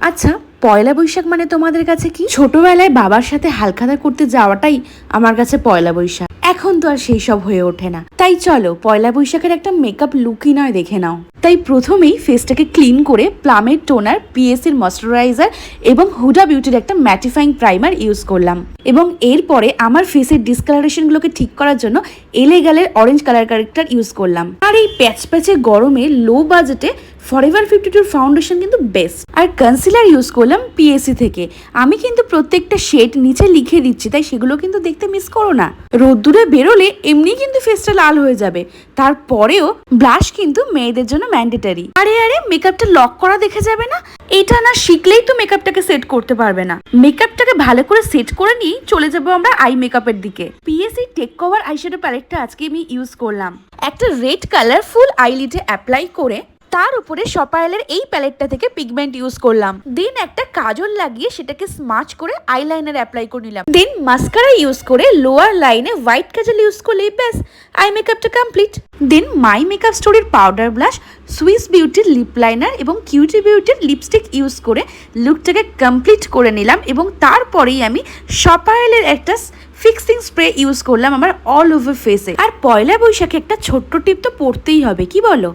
আচ্ছা, পয়লা বৈশাখ মানে তোমাদের কাছে কি? ছোটবেলায় বাবার সাথে হালখাতা করতে যাওয়াটাই আমার কাছে পয়লা বৈশাখ। এখন তো আর সেই সব হয়ে ওঠে না। তাই চলো পয়লা বৈশাখের একটা মেকআপ লুকই নয় দেখে নাও। তাই প্রথমেই ফেসটাকে ক্লিন করে প্লামের টোনার, পিএসির ময়শ্চারাইজার এবং হুডা বিউটির একটা ম্যাটিফাইং প্রাইমার ইউজ করলাম। এবং এরপরে আমার ফেসের ডিসকালারেশনগুলোকে ঠিক করার জন্য এলেগালের অরেঞ্জ কালার কারেক্টার ইউজ করলাম। আর এই প্যাচ প্যাচে গরমে লো বাজেটে ফরএভার 52 ফাউন্ডেশন কিন্তু বেস্ট। আর কনসিলার ইউজ করলাম পিএসি থেকে। আমি কিন্তু প্রত্যেকটা শেড নিচে লিখে দিচ্ছি, তাই সেগুলো কিন্তু দেখতে মিস করো না। রোদ্দুরে বেরোলে এমনি কিন্তু ফেসটা লাল হয়ে যাবে, তারপরেও ব্লাশ কিন্তু মেয়েদের জন্য ম্যান্ডেটারি। আরে আরে, মেকআপটা লক করা দেখে যাবে না? এটা না শিখলেই তো মেকআপটাকে সেট করতে পারবে না। মেকআপটাকে ভালো করে সেট করে নিয়ে চলে যাবো আমরা আই মেকআপের দিকে। পিএসি টেক কভার আইশ্যাডো প্যালেটটা আজকে আমি ইউজ করলাম। একটা রেড কালার ফুল আইলিডে অ্যাপ্লাই করে তার উপরে শপারলের এই প্যালেটটা থেকে পিগমেন্ট ইউজ করলাম। দেন একটা কাজল লাগিয়ে সেটাকে স্মাচ করে আইলাইনার অ্যাপ্লাই করে নিলাম। দেন মাস্কারা ইউজ করে লোয়ার লাইনে হোয়াইট কাজল ইউজ করলেই ব্যাস আই মেকআপটা কমপ্লিট। দেন মাই মেকআপ স্টোরির পাউডার ব্লাশ, সুইস বিউটির লিপ লাইনার এবং কিউটি বিউটির লিপস্টিক ইউজ করে লুকটাকে কমপ্লিট করে নিলাম। এবং তারপরেই আমি শপারলের একটা ফিক্সিং স্প্রে ইউজ করলাম আমার অল ওভার ফেসে। আর পয়লা বৈশাখে একটা ছোট্ট টিপ তো পড়তেই হবে, কি বলো?